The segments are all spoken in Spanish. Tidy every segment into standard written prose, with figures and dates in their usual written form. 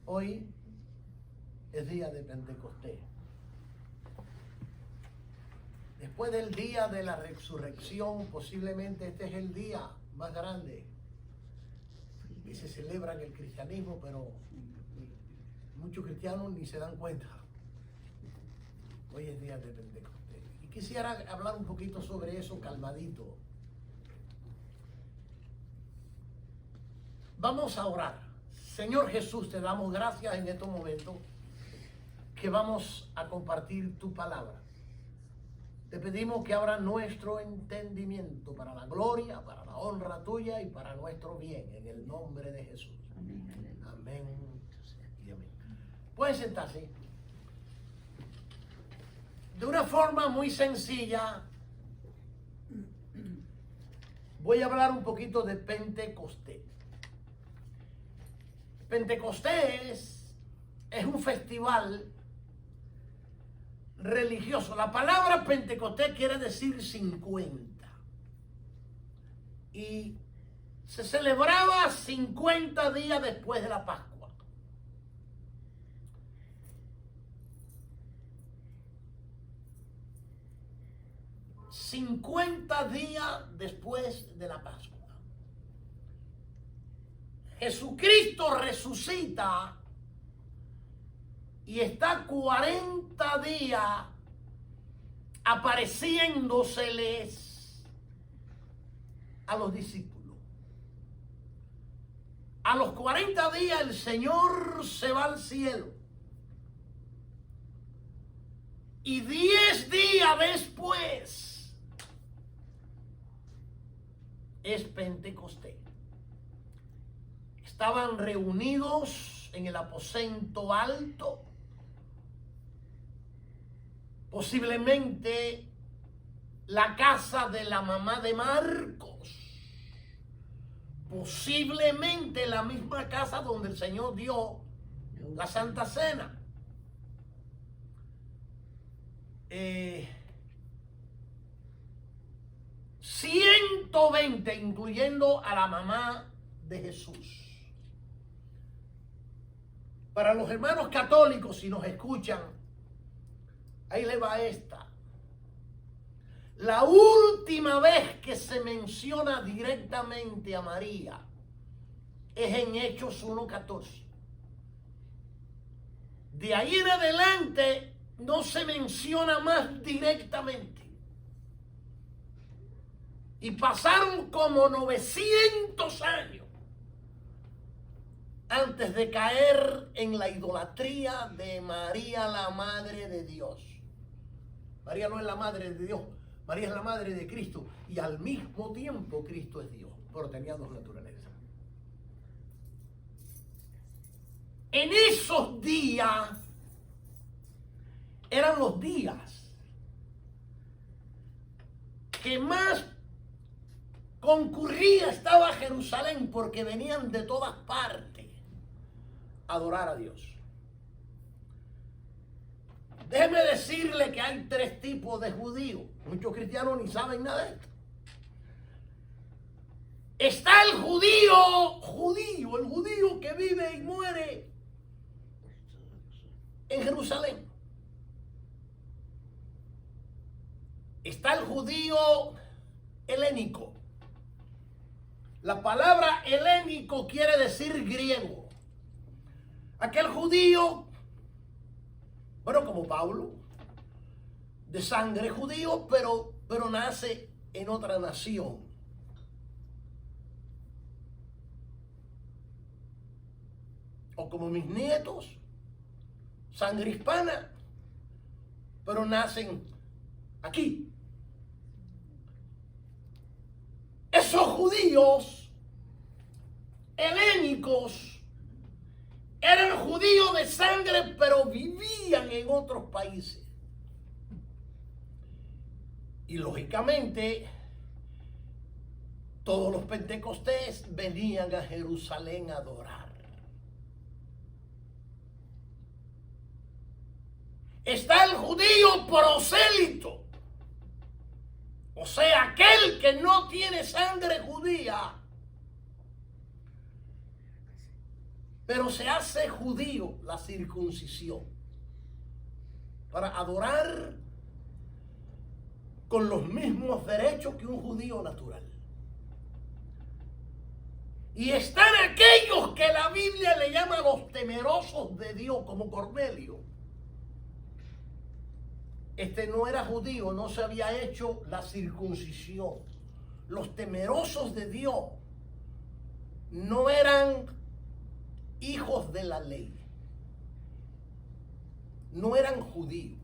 Hoy es día de Pentecostés. Después del día de la resurrección, posiblemente este es el día más grande que se celebra en el cristianismo, pero muchos cristianos ni se dan cuenta. Hoy es día de Pentecostés. Y quisiera hablar un poquito sobre eso calmadito. Vamos a orar. Señor Jesús, te damos gracias en estos momentos que vamos a compartir tu palabra. Te pedimos que abra nuestro entendimiento para la gloria, para la honra tuya y para nuestro bien, en el nombre de Jesús. Amén. Amén y amén. Pueden sentarse. De una forma muy sencilla, voy a hablar un poquito de Pentecostés. Pentecostés es un festival religioso. La palabra Pentecostés quiere decir 50. Y se celebraba 50 días después de la Pascua. $50 días después de la Pascua. Jesucristo resucita y está 40 días apareciéndoseles a los discípulos. A los 40 días el Señor se va al cielo. Y 10 días después es Pentecostés. Estaban reunidos en el aposento alto. Posiblemente la casa de la mamá de Marcos. Posiblemente la misma casa donde el Señor dio la Santa Cena. 120, incluyendo a la mamá de Jesús. Para los hermanos católicos, si nos escuchan, ahí le va esta. La última vez que se menciona directamente a María es en Hechos 1:14. De ahí en adelante no se menciona más directamente. Y pasaron como 900 años antes de caer en la idolatría de María, la Madre de Dios. María no es la Madre de Dios, María es la Madre de Cristo. Y al mismo tiempo Cristo es Dios, pero tenía dos naturalezas. En esos días eran los días que más concurría estaba Jerusalén, porque venían de todas partes a adorar a Dios. Déjeme decirle que hay 3 tipos de judíos. Muchos cristianos ni saben nada de esto. Está el judío que vive y muere en Jerusalén. Está el judío helénico. La palabra helénico quiere decir griego. Aquel judío, bueno, como Pablo, de sangre judío, pero nace en otra nación. O como mis nietos, sangre hispana, pero nacen aquí. Esos judíos helénicos eran judíos de sangre, pero vivían en otros países. Y lógicamente, todos los pentecostés venían a Jerusalén a adorar. Está el judío prosélito, o sea, aquel que no tiene sangre judía, Pero se hace judío la circuncisión para adorar con los mismos derechos que un judío natural. Y están aquellos que la Biblia le llama los temerosos de Dios, como Cornelio. Este no era judío, no se había hecho la circuncisión. Los temerosos de Dios no eran hijos de la ley, no eran judíos,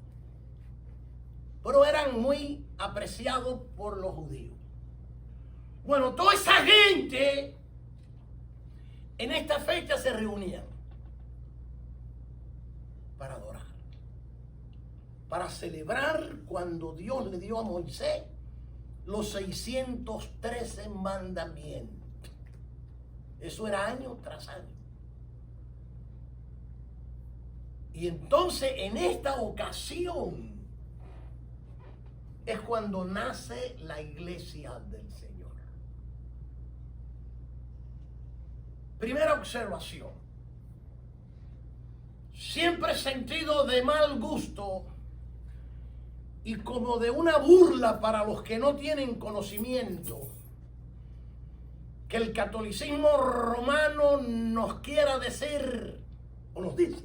pero eran muy apreciados por los judíos. Bueno, toda esa gente en esta fecha se reunían para adorar, para celebrar cuando Dios le dio a Moisés los 613 mandamientos. Eso era año tras año. Y entonces en esta ocasión es cuando nace la iglesia del Señor. Primera observación. Siempre he sentido de mal gusto y como de una burla para los que no tienen conocimiento que el catolicismo romano nos quiera decir, o nos dice,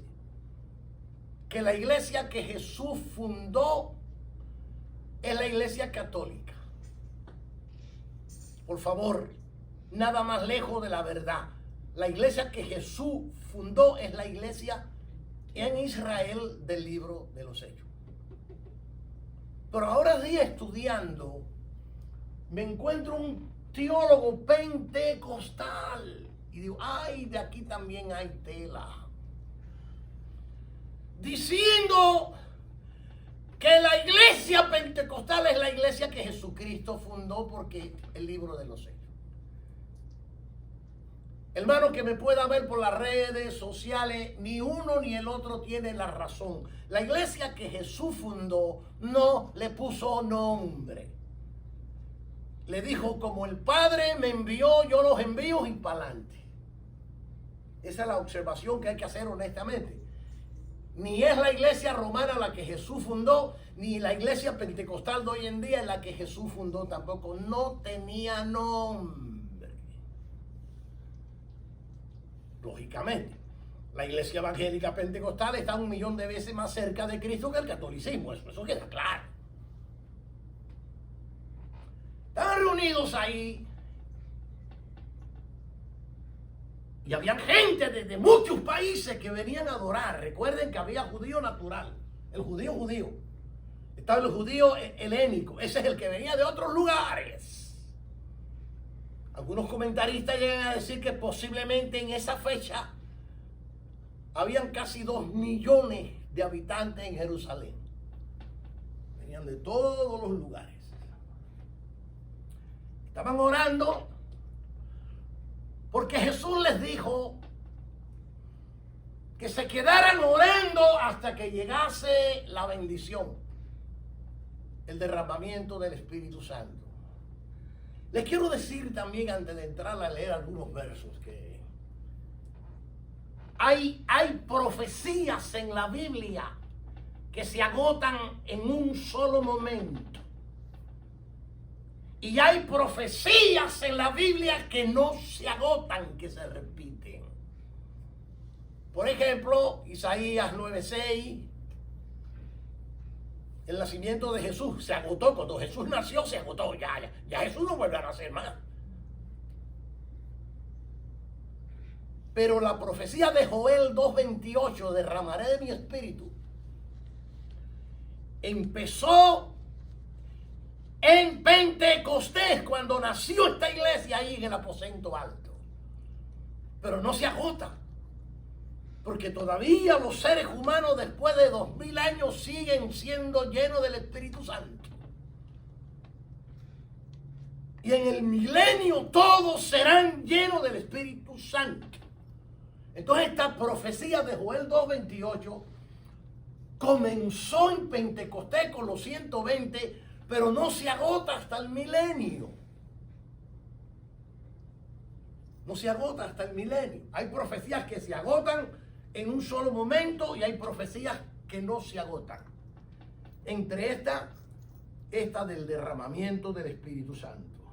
que la iglesia que Jesús fundó es la iglesia católica. Por favor, nada más lejos de la verdad. La iglesia que Jesús fundó es la iglesia en Israel del libro de los Hechos. Pero ahora día estudiando, me encuentro un teólogo pentecostal y digo, ay, de aquí también hay tela. Diciendo que la iglesia pentecostal es la iglesia que Jesucristo fundó porque el libro de los Hechos. Hermano que me pueda ver por las redes sociales, ni uno ni el otro tiene la razón. La iglesia que Jesús fundó no le puso nombre. Le dijo, como el Padre me envió, yo los envío y para adelante. Esa es la observación que hay que hacer honestamente. Ni es la iglesia romana la que Jesús fundó, ni la iglesia pentecostal de hoy en día es la que Jesús fundó tampoco. No tenía nombre. Lógicamente, la iglesia evangélica pentecostal está 1.000.000 de veces más cerca de Cristo que el catolicismo. Eso queda claro. Estaban reunidos ahí y había gente de muchos países que venían a adorar. Recuerden que había judío natural, el judío. Estaba el judío helénico, ese es el que venía de otros lugares. Algunos comentaristas llegan a decir que posiblemente en esa fecha habían casi 2 millones de habitantes en Jerusalén. Venían de todos los lugares. Estaban orando porque Jesús les dijo que se quedaran orando hasta que llegase la bendición, el derramamiento del Espíritu Santo. Les quiero decir también, antes de entrar a leer algunos versos, que hay profecías en la Biblia que se agotan en un solo momento. Y hay profecías en la Biblia que no se agotan, que se repiten. Por ejemplo, Isaías 9:6, el nacimiento de Jesús se agotó. Cuando Jesús nació se agotó. Ya Jesús no vuelve a nacer más. Pero la profecía de Joel 2:28, derramaré de mi espíritu, empezó en Pentecostés, cuando nació esta iglesia ahí en el aposento alto. Pero no se agota, porque todavía los seres humanos después de 2000 años siguen siendo llenos del Espíritu Santo. Y en el milenio todos serán llenos del Espíritu Santo. Entonces esta profecía de Joel 2:28 comenzó en Pentecostés con los 120, pero no se agota hasta el milenio. no se agota hasta el milenio. Hay profecías que se agotan en un solo momento y hay profecías que no se agotan. Entre esta del derramamiento del Espíritu Santo.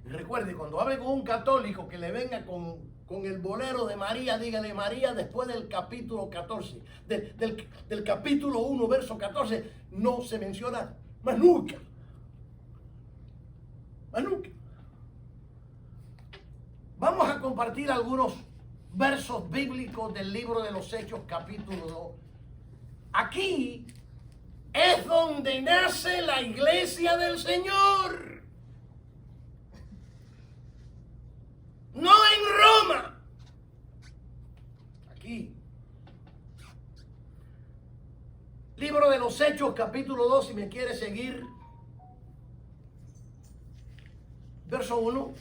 Y recuerde, cuando hable con un católico que le venga con el bolero de María, dígale María después del capítulo 14, del capítulo 1, verso 14, no se menciona más nunca. Más nunca. Vamos a compartir algunos versos bíblicos del libro de los Hechos, capítulo 2. Aquí es donde nace la iglesia del Señor. No en Roma. Aquí. Libro de los Hechos, capítulo 2, si me quiere seguir. Verso 1.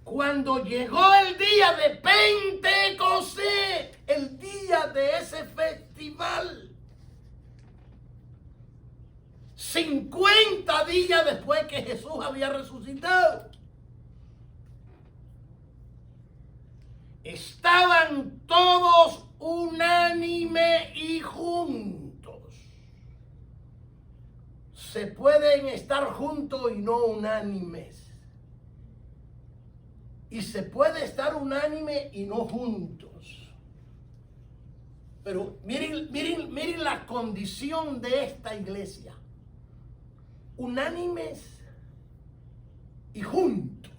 Cuando llegó el día de Pentecostés, el día de ese festival, 50 días después que Jesús había resucitado, estaban todos unánime y juntos. Se pueden estar juntos y no unánimes. Y se puede estar unánime y no juntos. Pero miren la condición de esta iglesia. Unánimes y juntos.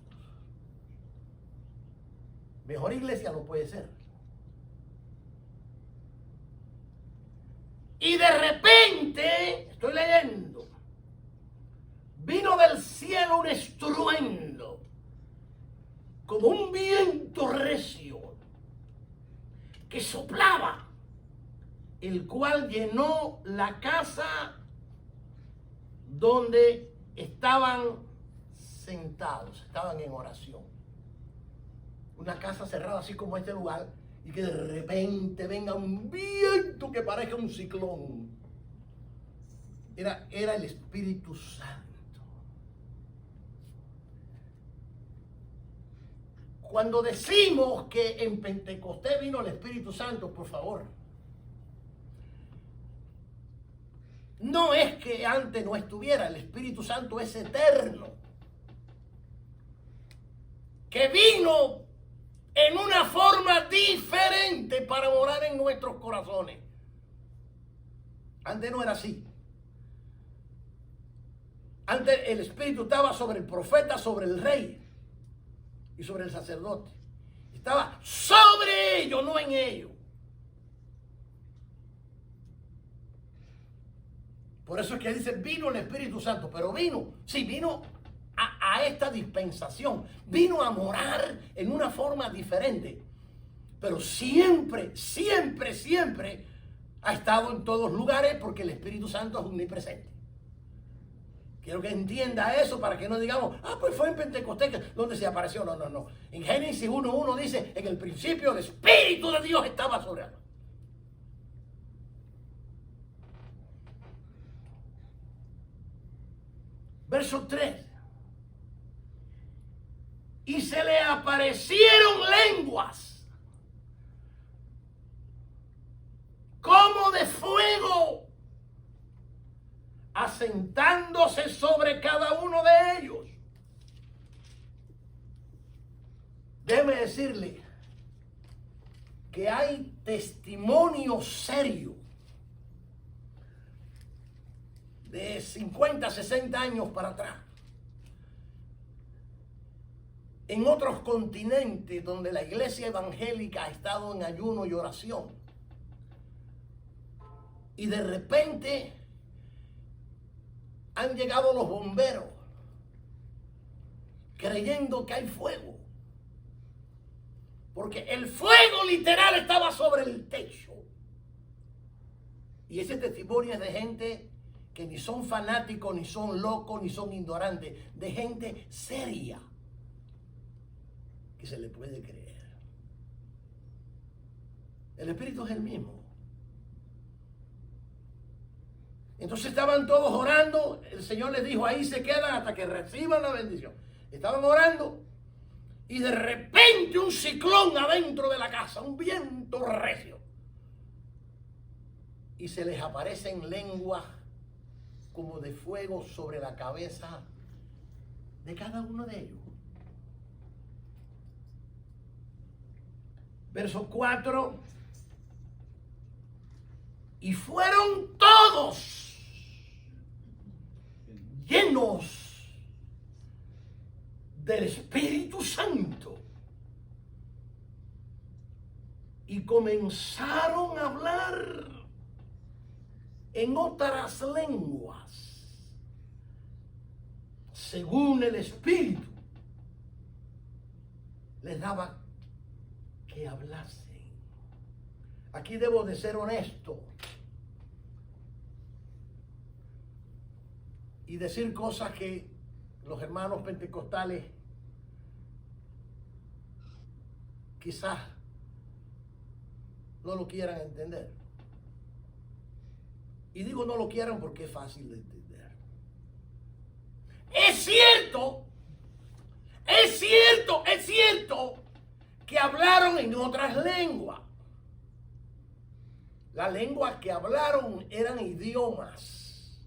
Mejor iglesia no puede ser. Y de repente, estoy leyendo, vino del cielo un estruendo, como un viento recio, que soplaba, el cual llenó la casa donde estaban sentados, estaban en oración. Una casa cerrada así como este lugar, y que de repente venga un viento que parezca un ciclón. Era el Espíritu Santo. Cuando decimos que en Pentecostés vino el Espíritu Santo, por favor, no es que antes no estuviera. El Espíritu Santo es eterno, que vino en una forma diferente para morar en nuestros corazones. Antes no era así. Antes el Espíritu estaba sobre el profeta, sobre el rey y sobre el sacerdote. Estaba sobre ellos, no en ellos. Por eso es que dice, vino el Espíritu Santo, pero vino a esta dispensación, vino a morar en una forma diferente, pero siempre ha estado en todos lugares, porque el Espíritu Santo es omnipresente. Quiero que entienda eso para que no digamos, pues fue en Pentecostés donde se apareció. No. En Génesis 1:1 dice, en el principio el Espíritu de Dios estaba sobre él. Verso 3. Y se le aparecieron lenguas como de fuego, asentándose sobre cada uno de ellos. Déjeme decirle que hay testimonio serio de 50, 60 años para atrás, en otros continentes donde la iglesia evangélica ha estado en ayuno y oración, y de repente han llegado los bomberos creyendo que hay fuego, porque el fuego literal estaba sobre el techo. Y ese testimonio es de gente que ni son fanáticos, ni son locos, ni son ignorantes, de gente seria, que se le puede creer. El Espíritu es el mismo. Entonces estaban todos orando. El Señor les dijo, ahí se quedan hasta que reciban la bendición. Estaban orando y de repente un ciclón adentro de la casa, un viento recio. Y se les aparecen lenguas como de fuego sobre la cabeza de cada uno de ellos. Verso 4. Y fueron todos llenos del Espíritu Santo y comenzaron a hablar en otras lenguas, según el Espíritu les daba que hablasen. Aquí debo de ser honesto y decir cosas que los hermanos pentecostales quizás no lo quieran entender. Y digo no lo quieran porque es fácil de entender. Es cierto que hablaron en otras lenguas. Las lenguas que hablaron eran idiomas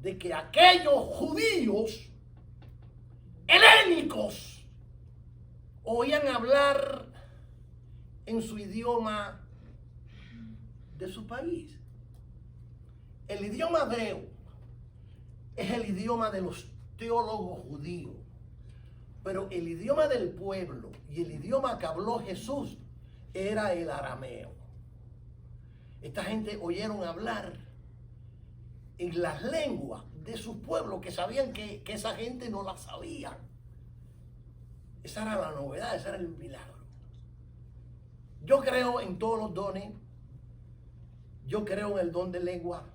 de que aquellos judíos helénicos oían hablar en su idioma de su país. El idioma hebreo es el idioma de los teólogos judíos, pero el idioma del pueblo y el idioma que habló Jesús era el arameo. Esta gente oyeron hablar en las lenguas de sus pueblos que sabían que esa gente no la sabía. Esa era la novedad, ese era el milagro. Yo creo en todos los dones. Yo creo en el don de lengua.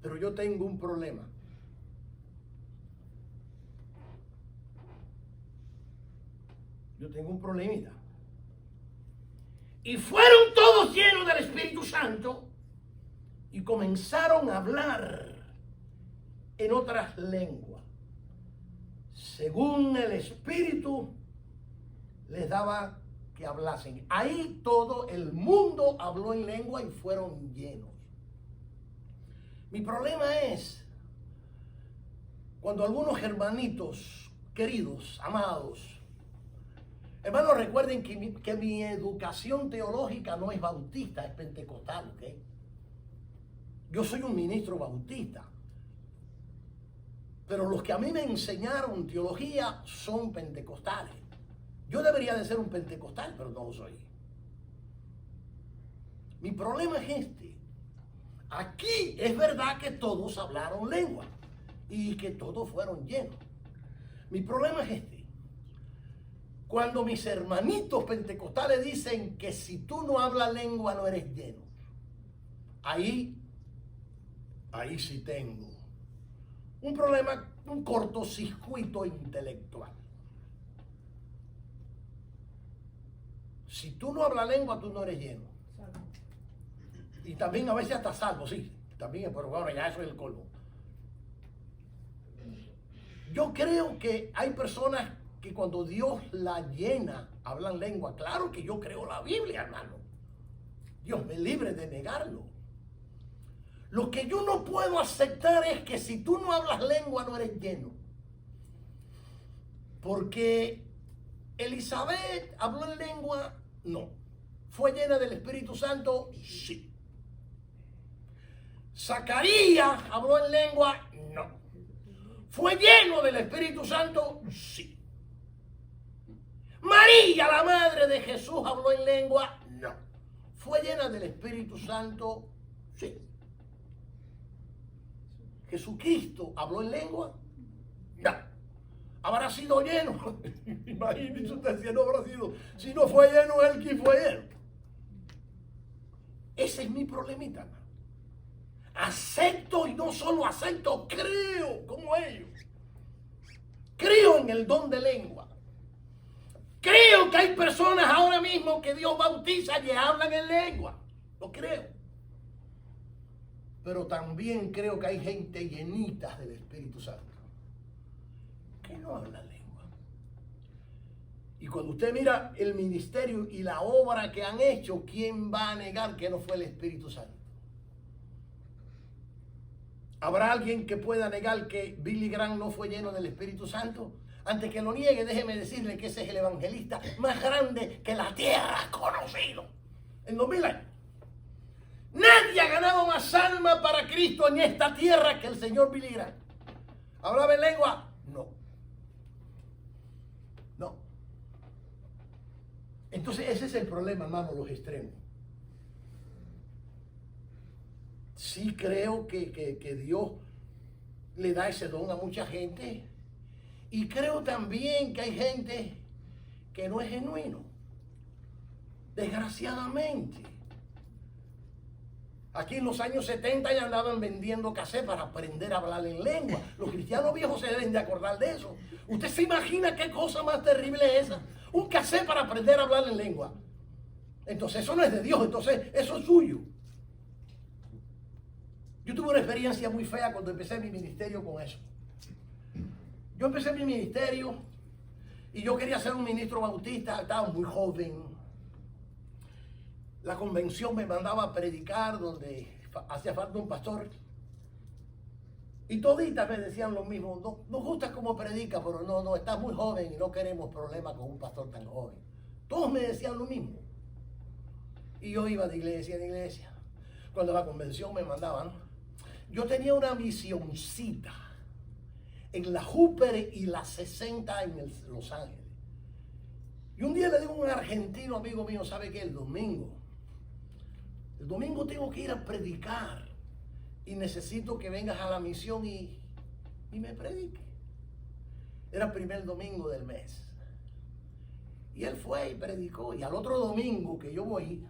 Pero yo tengo un problema. Yo tengo un problemita. Y fueron todos llenos del Espíritu Santo y comenzaron a hablar en otras lenguas, según el Espíritu les daba que hablasen. Ahí todo el mundo habló en lengua y fueron llenos. Mi problema es cuando algunos hermanitos queridos, amados, hermanos, recuerden que mi educación teológica no es bautista, es pentecostal, ¿ok? Yo soy un ministro bautista. Pero los que a mí me enseñaron teología son pentecostales. Yo debería de ser un pentecostal, pero no lo soy. Mi problema es este. Aquí es verdad que todos hablaron lengua y que todos fueron llenos. Mi problema es este. Cuando mis hermanitos pentecostales dicen que si tú no hablas lengua no eres lleno, ahí sí tengo un problema, un cortocircuito intelectual. Si tú no hablas lengua, tú no eres lleno. Y también a veces hasta salvo, sí, también, pero bueno, ya eso es el colmo. Yo creo que hay personas que cuando Dios la llena, hablan lengua. Claro que yo creo la Biblia, hermano. Dios me libre de negarlo. Lo que yo no puedo aceptar es que si tú no hablas lengua, no eres lleno. Porque Elizabeth habló en lengua, no. ¿Fue llena del Espíritu Santo? Sí. Zacarías habló en lengua, no. ¿Fue lleno del Espíritu Santo? Sí. María, la madre de Jesús, habló en lengua, no. ¿Fue llena del Espíritu Santo? Sí. ¿Jesucristo habló en lengua? No. ¿Habrá sido lleno? Imagínese usted si no habrá sido. Si no fue lleno, él, ¿quién fue él? Ese es mi problemita. Acepto y no solo acepto, creo como ellos. Creo en el don de lengua. Creo que hay personas ahora mismo que Dios bautiza y hablan en lengua. Lo creo. Pero también creo que hay gente llenita del Espíritu Santo que no habla lengua. Y cuando usted mira el ministerio y la obra que han hecho, ¿quién va a negar que no fue el Espíritu Santo? ¿Habrá alguien que pueda negar que Billy Graham no fue lleno del Espíritu Santo? Antes que lo niegue, déjeme decirle que ese es el evangelista más grande que la tierra ha conocido en 2000 años. Nadie ha ganado más alma para Cristo en esta tierra que el señor Billy Graham. ¿Hablaba en lengua? No. No. Entonces ese es el problema, hermano, los extremos. Sí creo que Dios le da ese don a mucha gente. Y creo también que hay gente que no es genuino. Desgraciadamente. Aquí en los años 70 ya andaban vendiendo cassette para aprender a hablar en lengua. Los cristianos viejos se deben de acordar de eso. ¿Usted se imagina qué cosa más terrible es esa? Un cassette para aprender a hablar en lengua. Entonces eso no es de Dios, entonces eso es suyo. Yo tuve una experiencia muy fea cuando empecé mi ministerio con eso. Yo empecé mi ministerio y yo quería ser un ministro bautista, estaba muy joven. La convención me mandaba a predicar donde hacía falta un pastor. Y toditas me decían lo mismo, no, nos gusta cómo predica, pero no, estás muy joven y no queremos problemas con un pastor tan joven. Todos me decían lo mismo. Y yo iba de iglesia en iglesia. Cuando la convención me mandaban, yo tenía una misioncita en la Hooper y la 60 en Los Ángeles. Y un día le digo a un argentino amigo mío, ¿sabe qué? El domingo tengo que ir a predicar y necesito que vengas a la misión y me predique. Era el primer domingo del mes. Y él fue y predicó. Y al otro domingo que yo voy,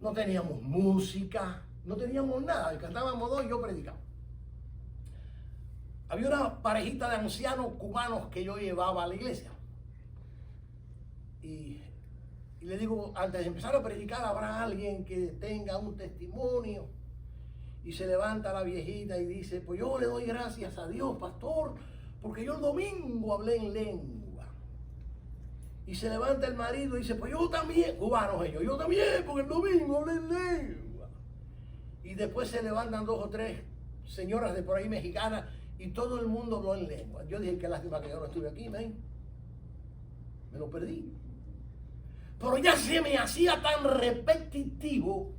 no teníamos música, no teníamos nada. Cantábamos dos y yo predicaba. Había una parejita de ancianos cubanos que yo llevaba a la iglesia. Y le digo, antes de empezar a predicar, habrá alguien que tenga un testimonio. Y se levanta la viejita y dice, pues yo le doy gracias a Dios, pastor, porque yo el domingo hablé en lengua. Y se levanta el marido y dice, pues yo también, cubanos ellos, yo también, porque el domingo hablé en lengua. Y después se levantan dos o tres señoras de por ahí mexicanas y todo el mundo habló en lengua. Yo dije, qué lástima que yo no estuve aquí, me lo perdí. Pero ya se me hacía tan repetitivo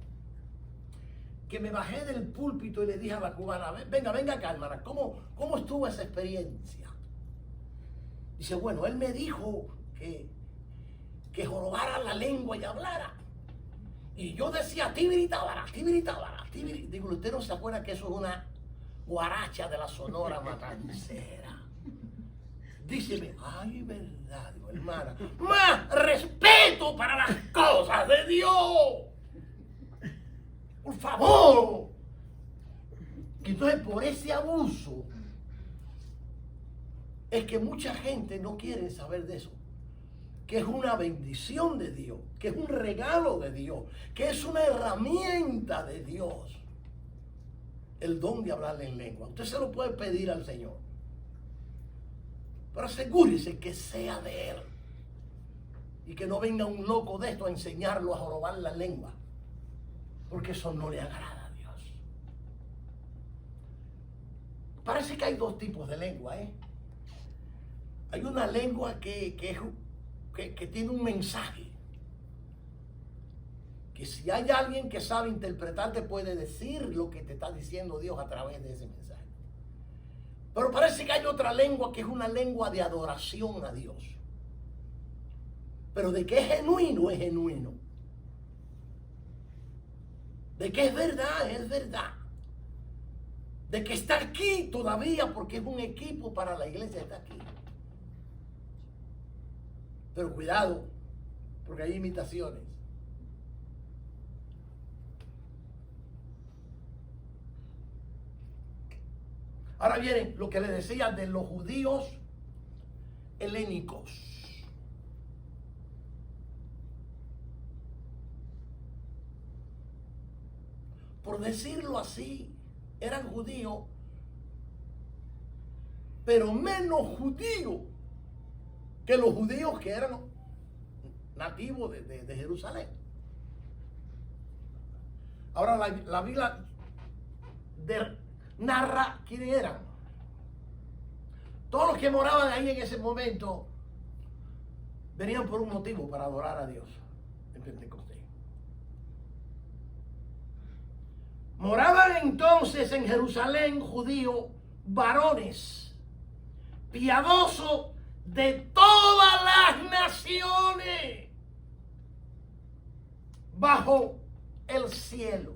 que me bajé del púlpito y le dije a la cubana, venga acá, hermana, ¿cómo estuvo esa experiencia? Dice, bueno, él me dijo que jorobara la lengua y hablara. Y yo decía, tibiritábara. Digo, ¿usted no se acuerda que eso es una guaracha de la Sonora Matancera? Díceme, ay, verdad, digo, hermana, más respeto para las cosas de Dios. Por favor. Entonces, por ese abuso, es que mucha gente no quiere saber de eso. Que es una bendición de Dios, que es un regalo de Dios, que es una herramienta de Dios. El don de hablarle en lengua. Usted se lo puede pedir al Señor. Pero asegúrese que sea de Él. Y que no venga un loco de esto a enseñarlo a jorobar la lengua. Porque eso no le agrada a Dios. Parece que hay dos tipos de lengua, Hay una lengua que tiene un mensaje. Que si hay alguien que sabe interpretar, te puede decir lo que te está diciendo Dios a través de ese mensaje. Pero parece que hay otra lengua que es una lengua de adoración a Dios. Pero de que es genuino, es genuino. De que es verdad. De que está aquí todavía porque es un equipo para la iglesia, está aquí. Pero cuidado, porque hay imitaciones. Ahora viene lo que le decía de los judíos helénicos. Por por decirlo así, eran judíos, pero menos judíos que los judíos que eran nativos de Jerusalén. Ahora la Biblia narra quiénes eran. Todos los que moraban ahí en ese momento venían por un motivo, para adorar a Dios en Pentecostés. Moraban entonces en Jerusalén judíos, varones, piadosos de todas las naciones bajo el cielo.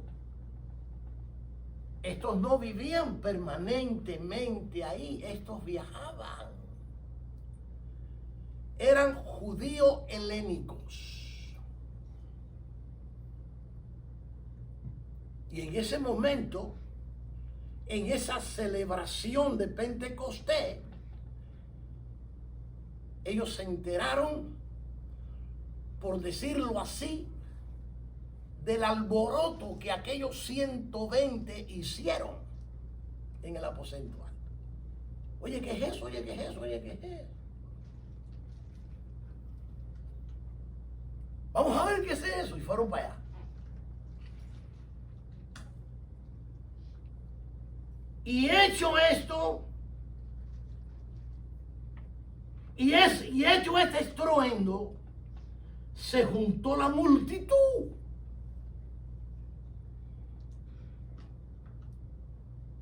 Estos no vivían permanentemente ahí, estos viajaban. Eran judíos helénicos. Y en ese momento, en esa celebración de Pentecostés, ellos se enteraron, por decirlo así, del alboroto que aquellos 120 hicieron en el aposento alto. Oye, ¿qué es eso? Oye, ¿qué es eso? Oye, ¿qué es eso? Vamos a ver qué es eso. Y fueron para allá. Y hecho esto, y hecho este estruendo, se juntó la multitud.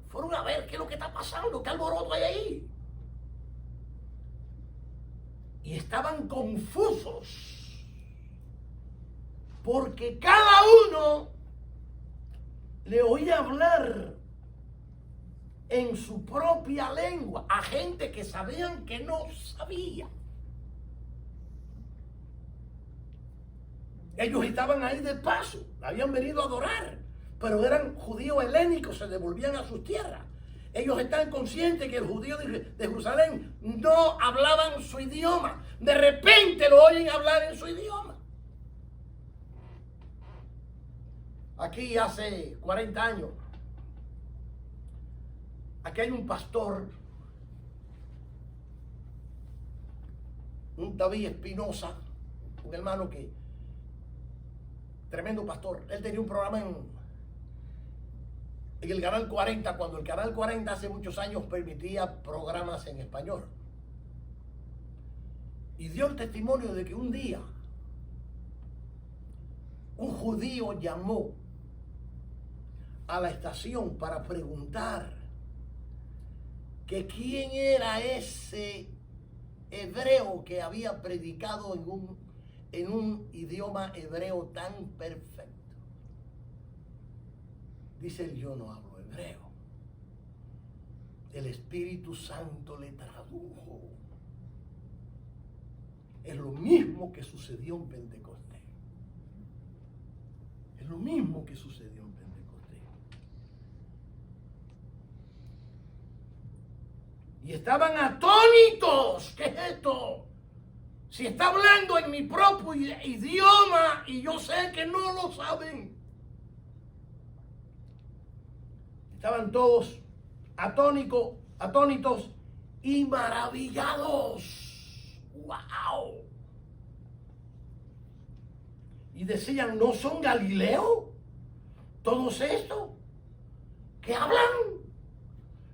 Fueron a ver qué es lo que está pasando, qué alboroto hay ahí. Y estaban confusos, porque cada uno le oía hablar en su propia lengua a gente que sabían que no sabía. Ellos estaban ahí de paso, habían venido a adorar, pero eran judíos helénicos, se devolvían a sus tierras. Ellos están conscientes que los judíos de Jerusalén no hablaban su idioma. De repente lo oyen hablar en su idioma. Aquí hace 40 años, aquí hay un pastor, un David Espinosa, un hermano que, tremendo pastor. Él tenía un programa en el Canal 40, cuando el Canal 40 hace muchos años permitía programas en español. Y dio el testimonio de que un día un judío llamó a la estación para preguntar que quién era ese hebreo que había predicado en un idioma hebreo tan perfecto. Dice él: yo no hablo hebreo. El Espíritu Santo le tradujo. Es lo mismo que sucedió en Pentecostés. Es lo mismo que sucedió en Pentecostés. Y estaban atónitos. ¿Qué es esto? Si está hablando en mi propio idioma y yo sé que no lo saben. Estaban todos atónitos y maravillados. ¡Wow! Y decían: ¿no son galileos todos estos que hablan?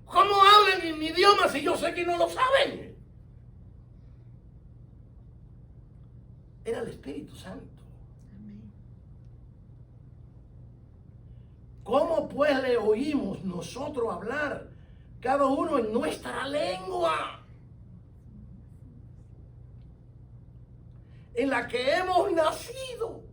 ¿Cómo hablan en mi idioma si yo sé que no lo saben? Era el Espíritu Santo. ¿Cómo pues le oímos nosotros hablar, cada uno en nuestra lengua, en la que hemos nacido?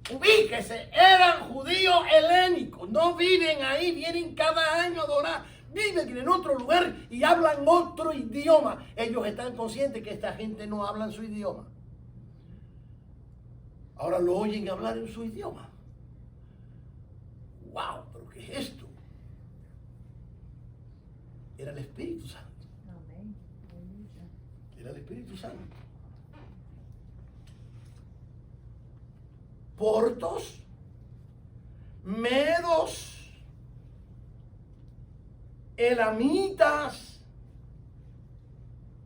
Ubíquese, eran judíos helénicos, no viven ahí, vienen cada año a adorar, viven en otro lugar y hablan otro idioma. Ellos están conscientes que esta gente no habla en su idioma. Ahora lo oyen hablar en su idioma. ¡Wow! ¿Pero qué es esto? Era el Espíritu Santo. Era el Espíritu Santo. Portos, medos, elamitas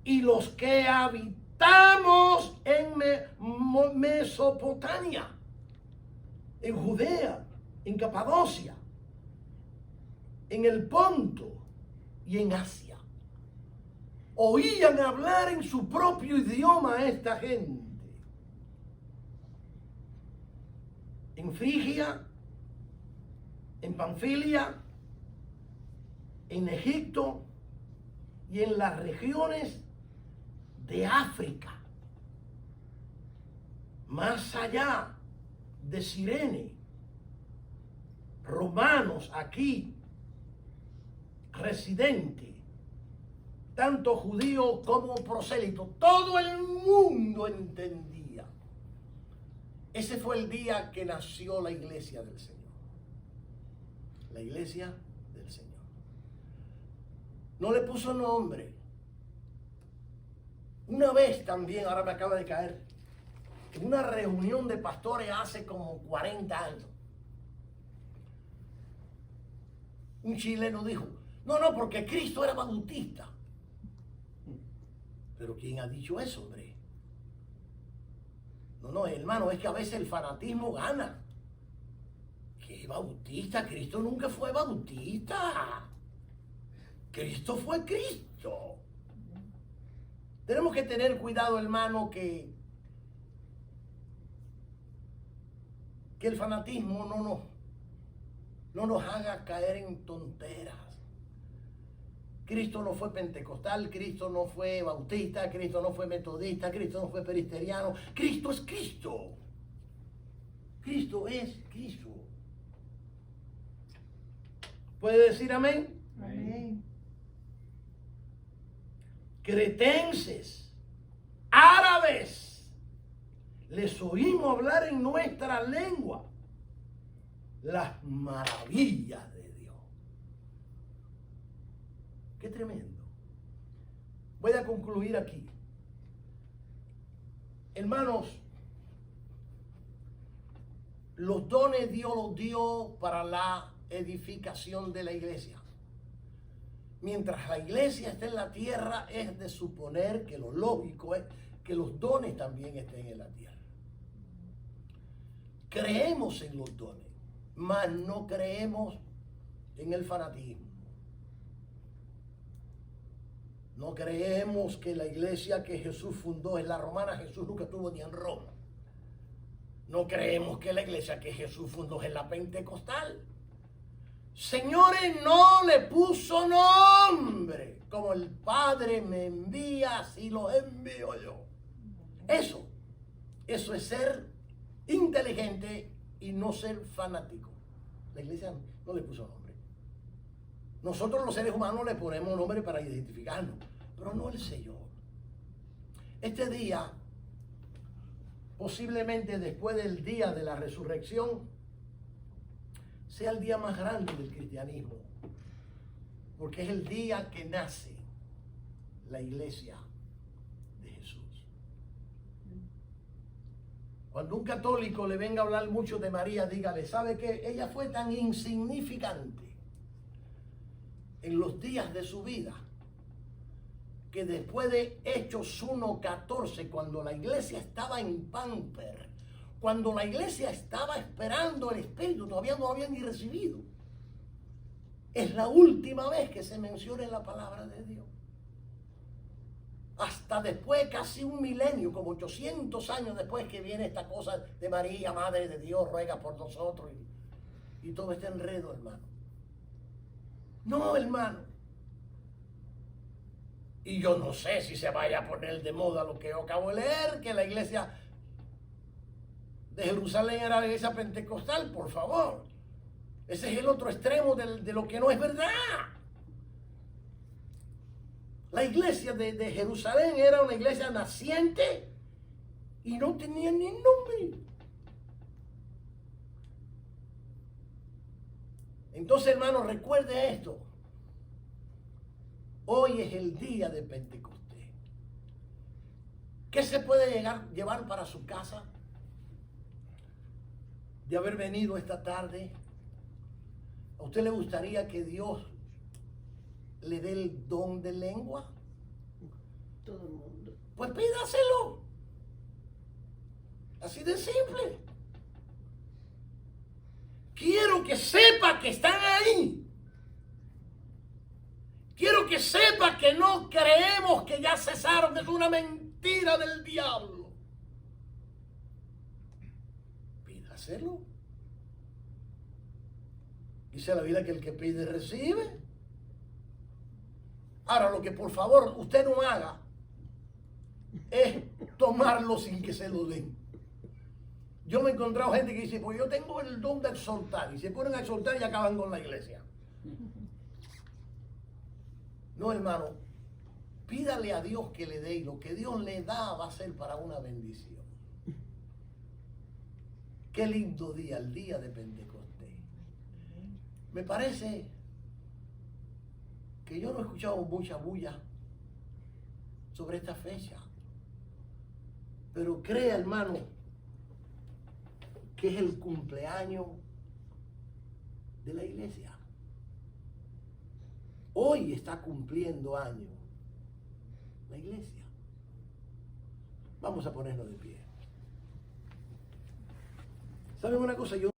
y los que habitamos en Mesopotamia, en Judea, en Capadocia, en el Ponto y en Asia. Oían hablar en su propio idioma a esta gente. En Frigia, en Panfilia, en Egipto y en las regiones de África, más allá de Cirene, romanos aquí residentes, tanto judíos como prosélitos, todo el mundo entendía. Ese fue el día que nació la iglesia del Señor. La iglesia del Señor. No le puso nombre. Una vez también, ahora me acaba de caer, en una reunión de pastores hace como 40 años, un chileno dijo, no, porque Cristo era bautista. Pero ¿quién ha dicho eso, hombre? No, hermano, es que a veces el fanatismo gana. ¿Qué bautista? Cristo nunca fue bautista. Cristo fue Cristo. Tenemos que tener cuidado, hermano, que el fanatismo no nos haga caer en tonteras. Cristo no fue pentecostal, Cristo no fue bautista, Cristo no fue metodista, Cristo no fue presbiteriano. Cristo es Cristo. Cristo es Cristo. ¿Puede decir amén? Amén. Cretenses, árabes, les oímos hablar en nuestra lengua las maravillas de Dios. Qué tremendo. Voy a concluir aquí. Hermanos, los dones Dios los dio para la edificación de la iglesia. Mientras la iglesia esté en la tierra, es de suponer que lo lógico es que los dones también estén en la tierra. Creemos en los dones, mas no creemos en el fanatismo. No creemos que la iglesia que Jesús fundó es la romana. Jesús nunca estuvo ni en Roma. No creemos que la iglesia que Jesús fundó es la pentecostal. Señores, no le puso nombre. Como el Padre me envía, así lo envío yo. Eso es ser inteligente y no ser fanático. La iglesia no le puso nombre. Nosotros los seres humanos le ponemos nombre para identificarnos, pero no el Señor. Este día, posiblemente después del día de la resurrección, sea el día más grande del cristianismo, porque es el día que nace la iglesia de Jesús. Cuando un católico le venga a hablar mucho de María, dígale, ¿sabe qué? Ella fue tan insignificante en los días de su vida que después de Hechos 1:14, cuando la iglesia estaba en pamper, cuando la iglesia estaba esperando el Espíritu, todavía no lo habían ni recibido, es la última vez que se menciona en la palabra de Dios. Hasta después, casi un milenio, como 800 años después, que viene esta cosa de María, Madre de Dios, ruega por nosotros, y todo este enredo, hermano. No, hermano. Y yo no sé si se vaya a poner de moda lo que yo acabo de leer, que la iglesia de Jerusalén era la iglesia pentecostal, por favor. Ese es el otro extremo de lo que no es verdad. La iglesia de Jerusalén era una iglesia naciente y no tenía ni nombre. Entonces, hermanos, recuerde esto. Hoy es el día de Pentecostés. ¿Qué se puede llevar para su casa de haber venido esta tarde ¿A usted le gustaría que Dios le dé el don de lengua? Todo el mundo. Pues pídaselo. Así de simple. Quiero que sepa que están ahí. Quiero que sepa que no creemos que ya cesaron, que es una mentira del diablo. Pídaselo. Dice la Biblia que el que pide recibe. Ahora, lo que por favor usted no haga es tomarlo sin que se lo den. Yo me he encontrado gente que dice, pues yo tengo el don de exhortar, y se ponen a exhortar y acaban con la iglesia. No, hermano, pídale a Dios que le dé, y lo que Dios le da va a ser para una bendición. Qué lindo día, el día de Pentecostés. Me parece que yo no he escuchado mucha bulla sobre esta fecha. Pero crea, hermano, que es el cumpleaños de la iglesia. Hoy está cumpliendo años la iglesia. Vamos a ponernos de pie. ¿Saben una cosa? Yo